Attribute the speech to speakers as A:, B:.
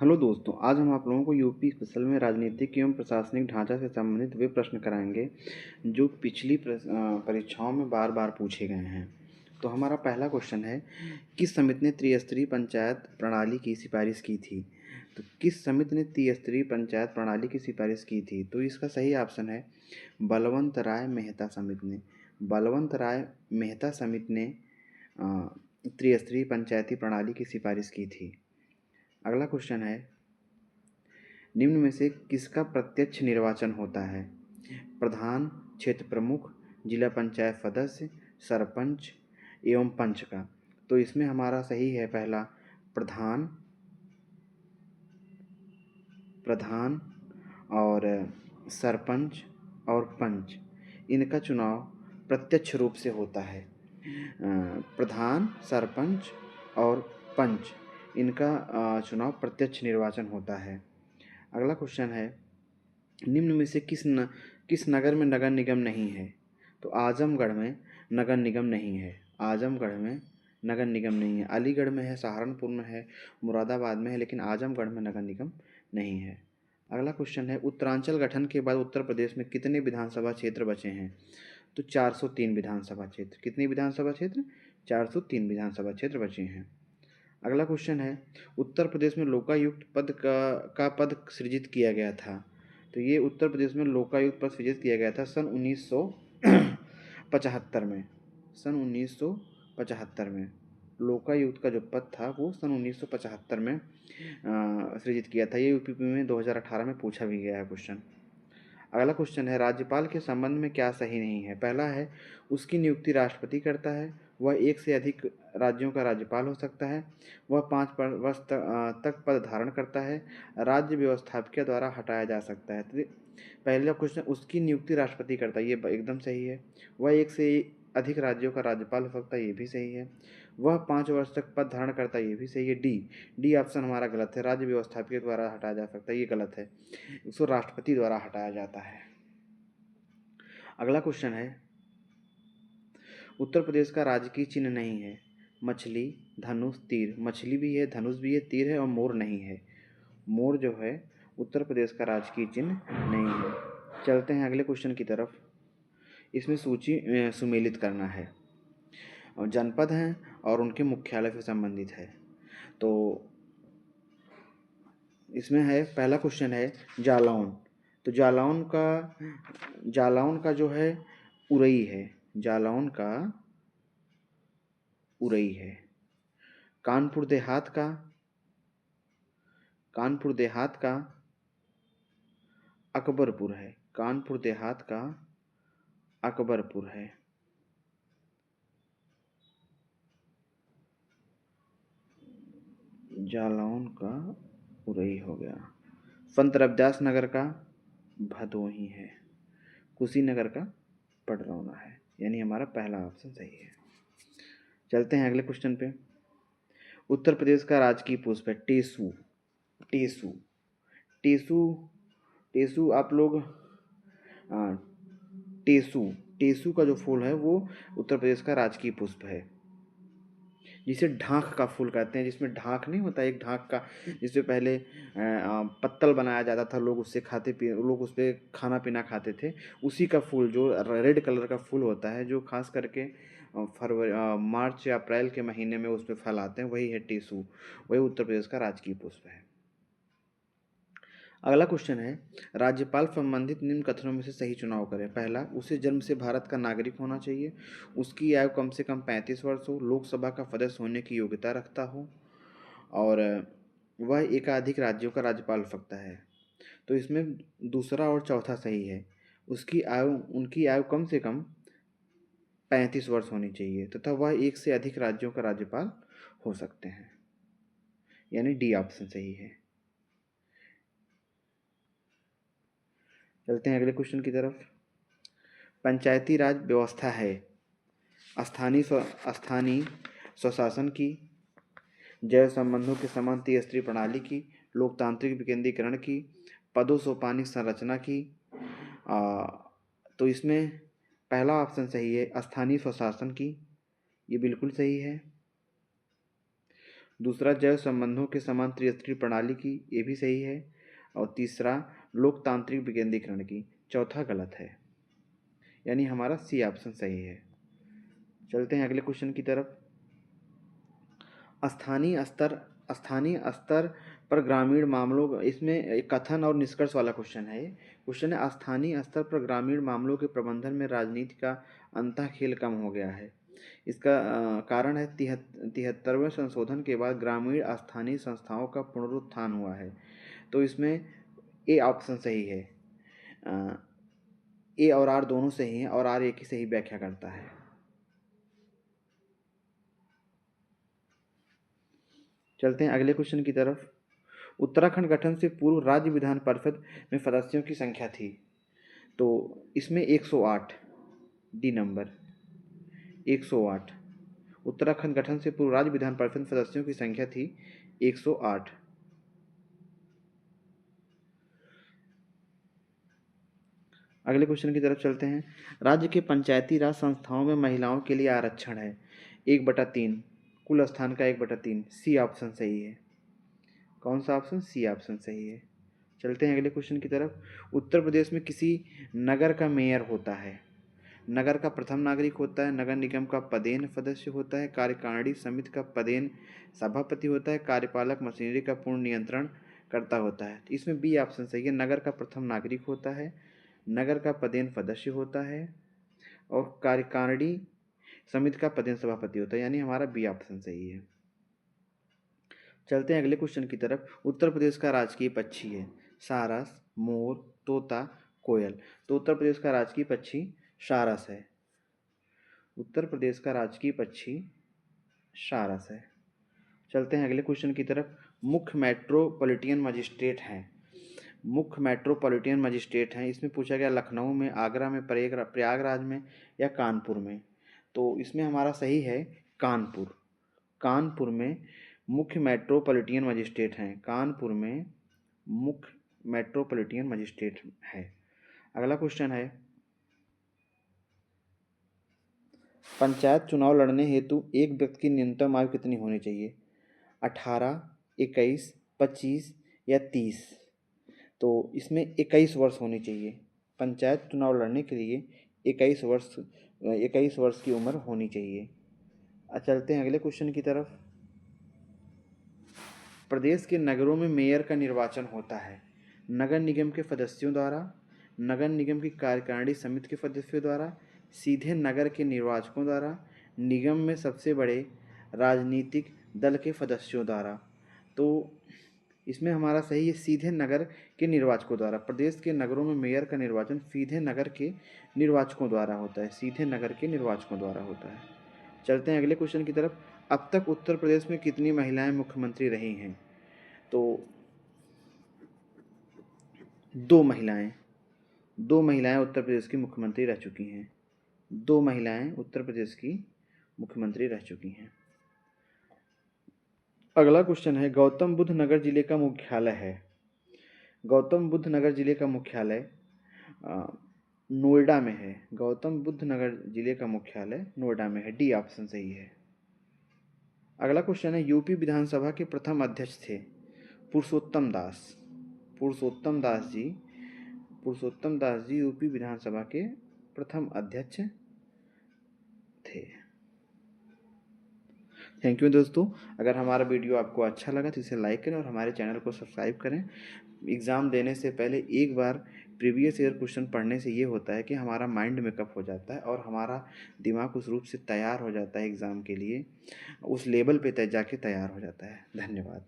A: Hello दोस्तों, आज हम आप लोगों को यूपी स्पेशल में राजनीतिक एवं प्रशासनिक ढांचा से संबंधित वे प्रश्न कराएंगे जो पिछली परीक्षाओं में बार बार पूछे गए हैं। तो हमारा पहला क्वेश्चन है, किस समिति ने त्रिस्तरीय पंचायत प्रणाली की सिफारिश की थी? तो किस समिति ने त्रिस्तरीय पंचायत प्रणाली की सिफारिश की थी? तो इसका सही ऑप्शन है बलवंत राय मेहता समिति ने। बलवंत राय मेहता समिति ने त्रिस्तरीय पंचायती प्रणाली की सिफारिश की थी। अगला क्वेश्चन है, निम्न में से किसका प्रत्यक्ष निर्वाचन होता है? प्रधान, क्षेत्र प्रमुख, जिला पंचायत सदस्य, सरपंच एवं पंच का। तो इसमें हमारा सही है पहला प्रधान, प्रधान और सरपंच और पंच, इनका चुनाव प्रत्यक्ष रूप से होता है। प्रधान, सरपंच और पंच, इनका चुनाव प्रत्यक्ष निर्वाचन होता है। अगला क्वेश्चन है, निम्न में से किस नगर में नगर निगम नहीं है? तो आजमगढ़ में नगर निगम नहीं है। आजमगढ़ में नगर निगम नहीं है। अलीगढ़ में है, सहारनपुर में है, मुरादाबाद में है, लेकिन आजमगढ़ में नगर निगम नहीं है। अगला क्वेश्चन है, उत्तरांचल गठन के बाद उत्तर प्रदेश में कितने विधानसभा क्षेत्र बचे हैं? तो 403 विधानसभा क्षेत्र। कितनी विधानसभा क्षेत्र? 403 विधानसभा क्षेत्र बचे हैं। अगला क्वेश्चन है, उत्तर प्रदेश में लोकायुक्त पद का पद सृजित किया गया था। तो ये उत्तर प्रदेश में लोकायुक्त पद सृजित किया गया था सन 1975 में। सन 1975 में लोकायुक्त का जो पद था वो सन 1975 में सृजित किया था। ये यूपीपी में 2018 में पूछा भी गया है क्वेश्चन। अगला क्वेश्चन है, राज्यपाल के संबंध में क्या सही नहीं है? पहला है, उसकी नियुक्ति राष्ट्रपति करता है, वह एक से अधिक राज्यों का राज्यपाल हो सकता है, वह 5 वर्ष तक पद धारण करता है, राज्य व्यवस्थापकीय द्वारा हटाया जा सकता है। तो पहला क्वेश्चन, उसकी नियुक्ति राष्ट्रपति करता है, ये एकदम सही है। वह एक से अधिक राज्यों का राज्यपाल हो सकता है, ये भी सही है। वह 5 वर्ष तक पद धारण करता है, ये भी सही है। डी ऑप्शन हमारा गलत है। राज्य व्यवस्थापकीय द्वारा हटाया जा सकता है, ये गलत है। उसको राष्ट्रपति द्वारा हटाया जाता है। अगला क्वेश्चन है, उत्तर प्रदेश का राजकीय चिन्ह नहीं है। मछली, धनुष, तीर। मछली भी है, धनुष भी है, तीर है और मोर नहीं है। मोर जो है उत्तर प्रदेश का राजकीय चिन्ह नहीं है। चलते हैं अगले क्वेश्चन की तरफ। इसमें सूची सुमेलित करना है और जनपद हैं और उनके मुख्यालय से संबंधित है। तो इसमें है, पहला क्वेश्चन है जालौन। तो जालौन का जो है उरई है। जालौन का उरई है। कानपुर देहात का, कानपुर देहात का अकबरपुर है। कानपुर देहात का अकबरपुर है। जालौन का उरई हो गया। संत रविदास नगर का भदोही है। कुशीनगर का पडरौना है। यानी हमारा पहला ऑप्शन सही है। चलते हैं अगले क्वेश्चन पे। उत्तर प्रदेश का राजकीय पुष्प है टेसू। टेसू, टेसू, टेसू आप लोग टेसू, टेसू का जो फूल है वो उत्तर प्रदेश का राजकीय पुष्प है, जिसे ढाक का फूल कहते हैं। जिसमें ढाक नहीं होता, एक ढाक का, जिससे पहले पत्तल बनाया जाता था, लोग उससे लोग उस पर खाना पीना खाते थे। उसी का फूल जो रेड कलर का फूल होता है, जो खास करके फरवरी मार्च या अप्रैल के महीने में उस पर फल आते हैं, वही है टेसू। वही उत्तर प्रदेश का राजकीय पुष्प है। अगला क्वेश्चन है, राज्यपाल संबंधित निम्न कथनों में से सही चुनाव करें। पहला, उसे जन्म से भारत का नागरिक होना चाहिए, उसकी आयु कम से कम 35 वर्ष हो, लोकसभा का सदस्य होने की योग्यता रखता हो, और वह एकाधिक राज्यों का राज्यपाल हो सकता है। तो इसमें दूसरा और चौथा सही है। उनकी आयु कम से कम 35 वर्ष होनी चाहिए तथा वह एक से अधिक राज्यों का राज्यपाल हो सकते हैं। यानी डी ऑप्शन सही है। चलते हैं अगले क्वेश्चन की तरफ। पंचायती राज व्यवस्था है स्थानीय स्वशासन की, जैव संबंधों के समान त्रिस्तरीय प्रणाली की, लोकतांत्रिक विकेंद्रीकरण की, पदों संरचना की। तो इसमें पहला ऑप्शन सही है, स्थानीय स्वशासन की। ये बिल्कुल सही है। दूसरा, जैव संबंधों के समान त्रिस्तरीय प्रणाली की, ये भी सही है। और तीसरा, लोकतांत्रिक विकेंद्रीकरण की। चौथा गलत है, यानी हमारा सी ऑप्शन सही है। चलते हैं अगले क्वेश्चन की तरफ। स्थानीय स्तर पर ग्रामीण मामलों, इसमें एक कथन और निष्कर्ष वाला क्वेश्चन है। क्वेश्चन है, स्थानीय स्तर पर ग्रामीण मामलों के प्रबंधन में राजनीति का अंतःखेल कम हो गया है। इसका कारण है 73वें संशोधन के बाद ग्रामीण स्थानीय संस्थाओं का पुनरुत्थान हुआ है। तो इसमें ए ऑप्शन सही है। ए और आर दोनों सही हैं और आर एक ही सही व्याख्या करता है। चलते हैं अगले क्वेश्चन की तरफ। उत्तराखंड गठन से पूर्व राज्य विधान परिषद में सदस्यों की संख्या थी। तो इसमें 108, डी नंबर 108। उत्तराखंड गठन से पूर्व राज्य विधान परिषद सदस्यों की संख्या थी 108। अगले क्वेश्चन की तरफ चलते हैं। राज्य के पंचायती राज संस्थाओं में महिलाओं के लिए आरक्षण है 1/3, कुल स्थान का 1/3। सी ऑप्शन सही है। कौन सा ऑप्शन? सी ऑप्शन सही है। चलते हैं अगले क्वेश्चन की तरफ। उत्तर प्रदेश में किसी नगर का मेयर होता है। नगर का प्रथम नागरिक होता है, नगर निगम का पदेन सदस्य होता है, कार्यकारिणी समिति का पदेन सभापति होता है, कार्यपालक मशीनरी का पूर्ण नियंत्रण करता होता है। इसमें बी ऑप्शन सही है। नगर का प्रथम नागरिक होता है, नगर का पदेन सदस्य होता है और कार्यकारिणी समिति का पदेन सभापति होता है, यानी हमारा बी ऑप्शन सही है। चलते हैं अगले क्वेश्चन की तरफ। उत्तर प्रदेश का राजकीय पक्षी है सारस, मोर, तोता, कोयल। तो उत्तर प्रदेश का राजकीय पक्षी सारस है। उत्तर प्रदेश का राजकीय पक्षी सारस है। चलते हैं अगले क्वेश्चन की तरफ। मुख्य मेट्रोपॉलिटन मजिस्ट्रेट हैं। मुख्य मेट्रोपॉलिटन मजिस्ट्रेट हैं। इसमें पूछा गया लखनऊ में, आगरा में, प्रयागराज में या कानपुर में। तो इसमें हमारा सही है कानपुर। कानपुर में मुख्य मेट्रोपॉलिटन मजिस्ट्रेट हैं। कानपुर में मुख्य मेट्रोपॉलिटन मजिस्ट्रेट है। अगला क्वेश्चन है, पंचायत चुनाव लड़ने हेतु एक व्यक्ति की न्यूनतम आयु कितनी होनी चाहिए? 18, 21, 25 या 30? तो इसमें 21 वर्ष होनी चाहिए। पंचायत चुनाव लड़ने के लिए 21 वर्ष की उम्र होनी चाहिए। चलते हैं अगले क्वेश्चन की तरफ। प्रदेश के नगरों में मेयर का निर्वाचन होता है नगर निगम के सदस्यों द्वारा, नगर निगम की कार्यकारिणी समिति के सदस्यों द्वारा, सीधे नगर के निर्वाचकों द्वारा, निगम में सबसे बड़े राजनीतिक दल के सदस्यों द्वारा। तो इसमें हमारा सही है सीधे नगर के निर्वाचकों द्वारा। प्रदेश के नगरों में मेयर का निर्वाचन सीधे नगर के निर्वाचकों द्वारा होता है। सीधे नगर के निर्वाचकों द्वारा होता है। चलते हैं अगले क्वेश्चन की तरफ। अब तक उत्तर प्रदेश में कितनी महिलाएं मुख्यमंत्री रही हैं? तो 2 महिलाएं। 2 महिलाएं उत्तर प्रदेश की मुख्यमंत्री रह चुकी हैं। 2 महिलाएं उत्तर प्रदेश की मुख्यमंत्री रह चुकी हैं। अगला क्वेश्चन है, गौतम बुद्ध नगर जिले का मुख्यालय है। गौतम बुद्ध नगर जिले का मुख्यालय नोएडा में है। गौतम बुद्ध नगर जिले का मुख्यालय नोएडा में है। डी ऑप्शन सही है। अगला क्वेश्चन है, यूपी विधानसभा के प्रथम अध्यक्ष थे पुरुषोत्तम दास। पुरुषोत्तम दास जी यूपी विधानसभा के प्रथम अध्यक्ष थे। थैंक यू दोस्तों। अगर हमारा वीडियो आपको अच्छा लगा तो इसे लाइक करें और हमारे चैनल को सब्सक्राइब करें। एग्ज़ाम देने से पहले एक बार प्रीवियस ईयर क्वेश्चन पढ़ने से ये होता है कि हमारा माइंड मेकअप हो जाता है और हमारा दिमाग उस रूप से तैयार हो जाता है एग्ज़ाम के लिए, उस लेवल पे जाके तैयार हो जाता है। धन्यवाद।